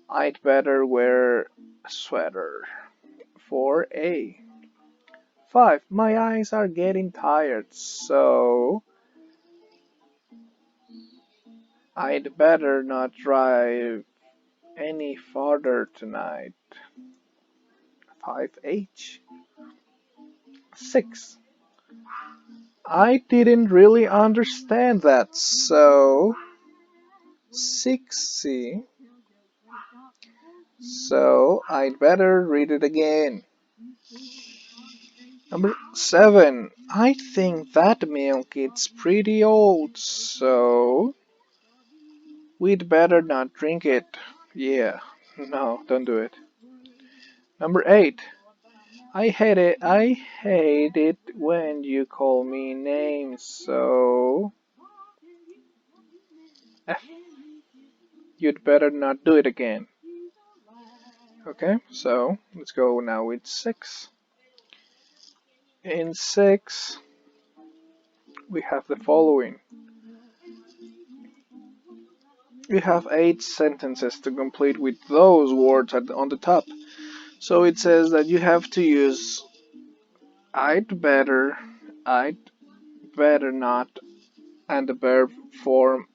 I'd better wear a sweater. 4A. 5. My eyes are getting tired, so I'd better not drive any farther tonight. 5H. 6. I didn't really understand that, so 6C. So I'd better read it again. Number 7. I think that milk is pretty old, so we'd better not drink it. Yeah, no, don't do it. Number 8. I hate it when you call me names, so F. You'd better not do it again. Okay, so let's go now with 6. In 6, we have the following. We have 8 sentences to complete with those words on the top. So it says that you have to use I'd better, I'd better not, and the verb form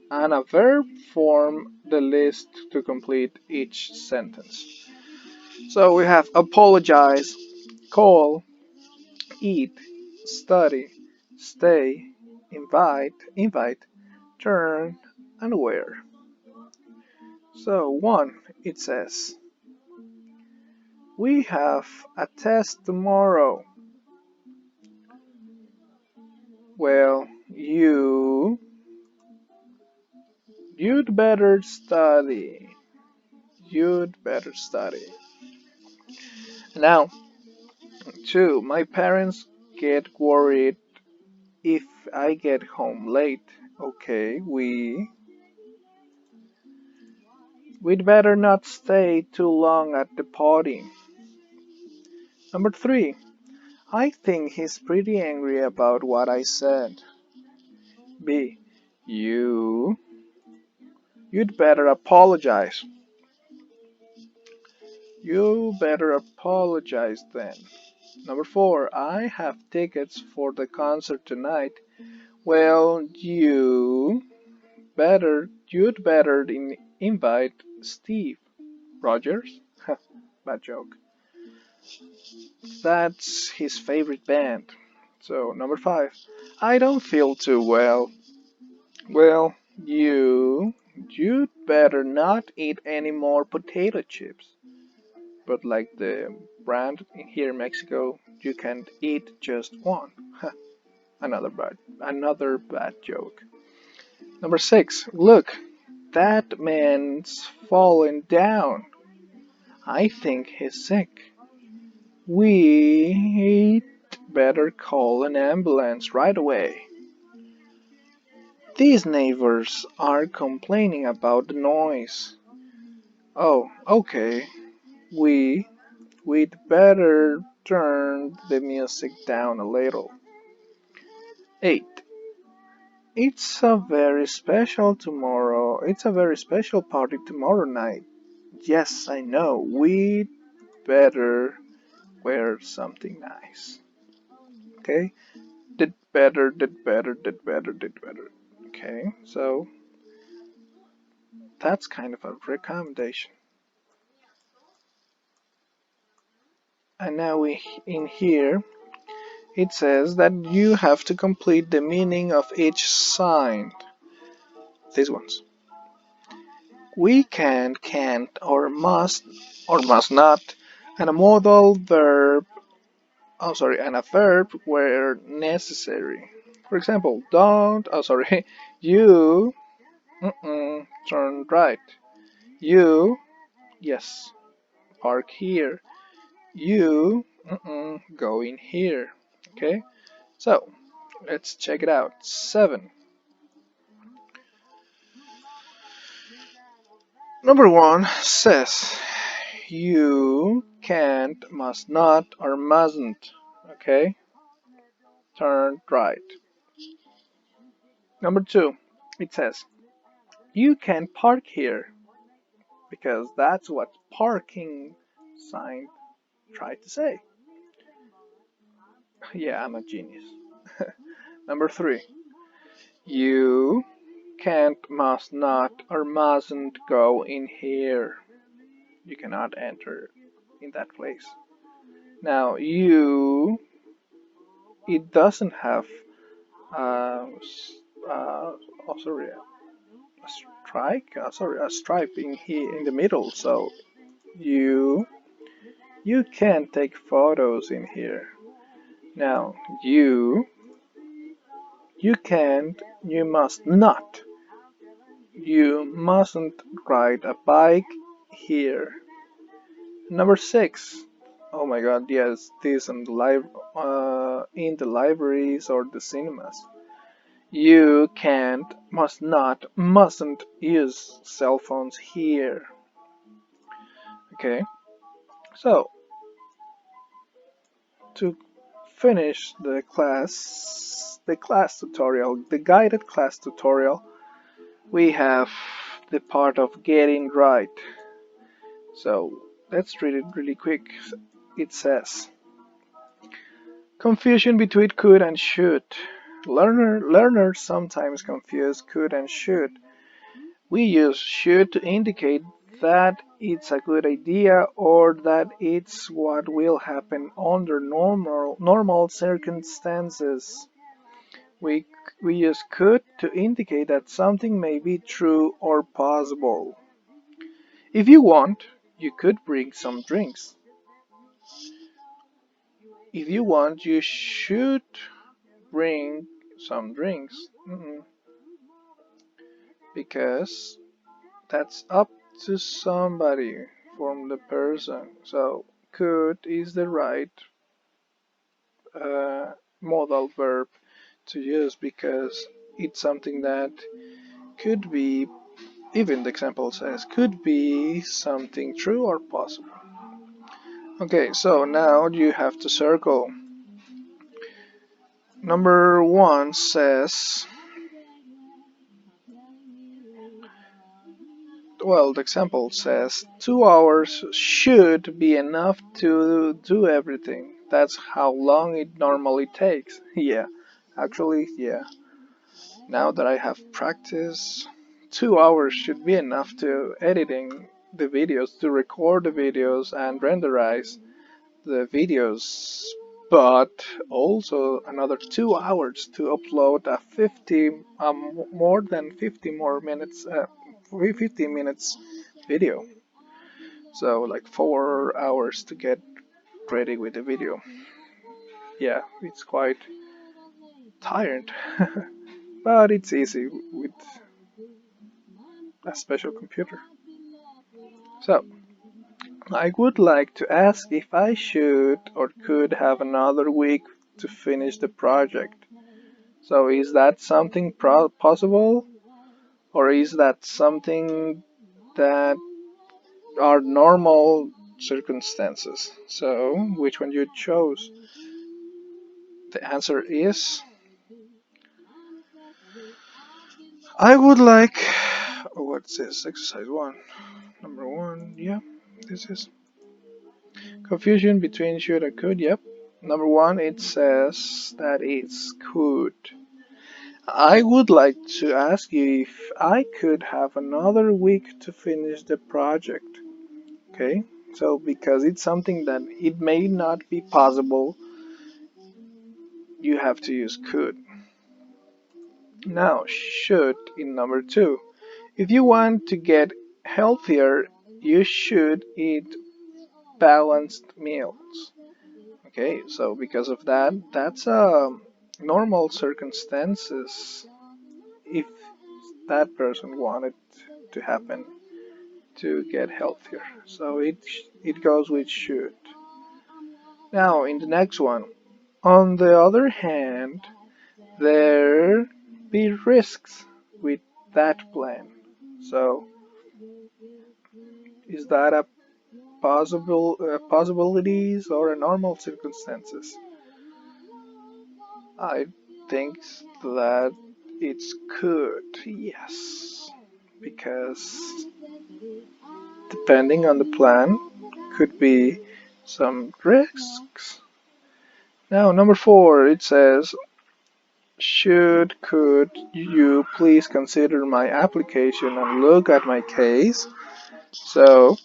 and a verb form the list to complete each sentence. So we have apologize, call, eat, study, stay, invite, turn, and wear. So 1, it says, we have a test tomorrow. Well, you'd better study. You'd better study. Now, 2, my parents get worried if I get home late. Okay, we'd better not stay too long at the party. Number 3, I think he's pretty angry about what I said. B, you'd better apologize. You better apologize then. Number 4, I have tickets for the concert tonight. Well, you'd better invite Steve Rogers. Bad joke. That's his favorite band. So, number 5, I don't feel too well. Well, you'd better not eat any more potato chips. But like the brand in here in Mexico, you can't eat just one. another bad joke. Number 6, look, that man's fallen down. I think he's sick. We'd better call an ambulance right away. These neighbors are complaining about the noise. Oh, okay. We'd better turn the music down a little. 8. It's a very special party tomorrow night. Yes, I know. We'd better wear something nice. Okay? Did better, did better, did better, did better. Okay, so that's kind of a recommendation. And now in here it says that you have to complete the meaning of each sign. These ones. We can't, or must not, and a modal verb, and a verb where necessary. For example, you, turn right. You, yes, park here. You, go in here. Okay, so let's check it out. 7. Number 1 says you can't, must not, or mustn't. Okay, turn right. Number 2, it says you can park here because that's what parking sign tried to say. Yeah, I'm a genius. Number 3, you can't, must not, or mustn't go in here. You cannot enter in that place. Now, it doesn't have a a stripe in here in the middle. So you can take photos in here. Now, you can't, you must not, you mustn't ride a bike here. Number 6. Oh my god, yes, this in the libraries or the cinemas. You can't, must not, mustn't use cell phones here. Okay, so to finish the guided class tutorial, we have the part of getting right. So let's read it really quick. It says, confusion between could and should. Learners sometimes confuse could and should. We use should to indicate that it's a good idea or that it's what will happen under normal circumstances. We, we use could to indicate that something may be true or possible. If you want, you could bring some drinks. If you want, you should bring some drinks. Because that's up to somebody from the person. So could is the right modal verb to use because it's something that could be, even the example says, could be something true or possible. Okay, so now you have to circle. Number 1 says, well, the example says 2 hours should be enough to do everything. That's how long it normally takes. Yeah, actually, yeah. Now that I have practiced, 2 hours should be enough to editing the videos, to record the videos and renderize the videos, but also another 2 hours to upload a 50, more than 50 more minutes, 50 minutes video. So like 4 hours to get ready with the video. Yeah, it's quite tired, but it's easy with a special computer. So, I would like to ask if I should or could have another week to finish the project. So, is that something possible? Or is that something that are normal circumstances? So, which one you chose? The answer is I would like. What's this? Exercise 1. Number 1. Yeah, this is confusion between should and could. Yep. Number 1, it says that it's could. I would like to ask you if I could have another week to finish the project. Okay? So, because it's something that it may not be possible, you have to use could. Now, should in number 2. If you want to get healthier, you should eat balanced meals. Okay, so because of that, that's normal circumstances if that person wanted to happen to get healthier. So it goes with should. Now, in the next one, on the other hand, there be risks with that plan. So, is that a possibilities or a normal circumstances? I think that it's could, yes, because depending on the plan, could be some risks. Now, number 4, it says, could you please consider my application and look at my case? So,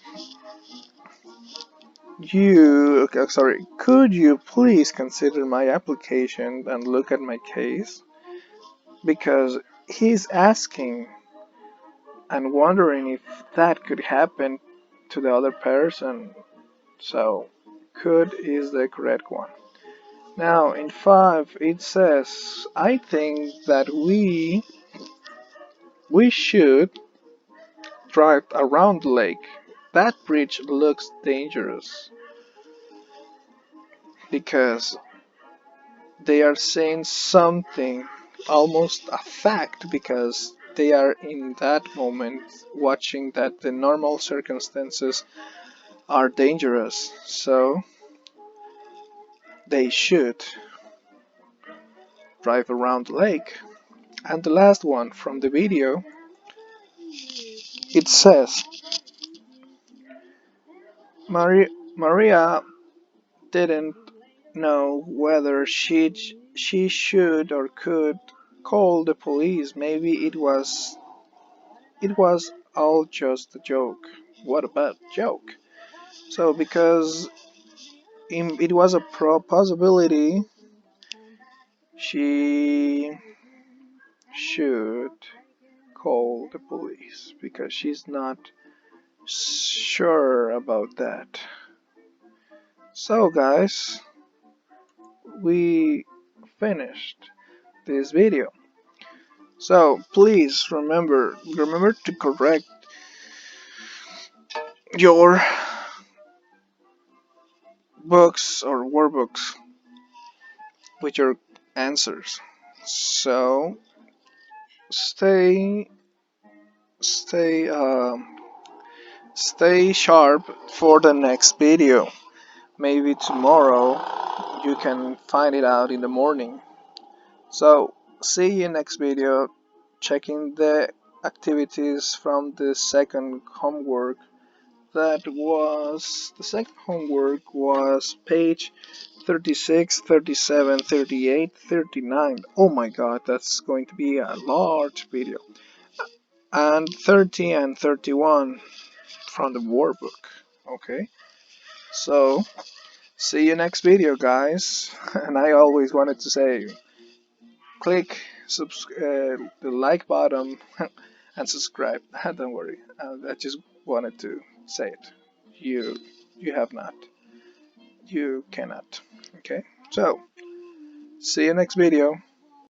could you please consider my application and look at my case? Because he's asking and wondering if that could happen to the other person. So, could is the correct one. Now, in 5, it says, I think that we should drive around the lake. That bridge looks dangerous because they are saying something, almost a fact, because they are in that moment watching that the normal circumstances are dangerous. So they should drive around the lake. And the last one from the video, it says, Maria didn't know whether she should or could call the police. Maybe it was all just a joke. What about joke? So because it was a possibility, she should call the police because she's not sure about that. So guys, we finished this video. So please remember to correct your books or workbooks with your answers. So stay stay stay sharp for the next video. Maybe tomorrow you can find it out in the morning. So see you next video, checking the activities from the second homework. The second homework was page 36, 37, 38, 39. Oh my god, that's going to be a large video. And 30 and 31 from the workbook. Okay, so see you next video, guys. And I always wanted to say, click the like button and subscribe. Don't worry, I just wanted to say it. You have not. You cannot. Okay, so see you next video.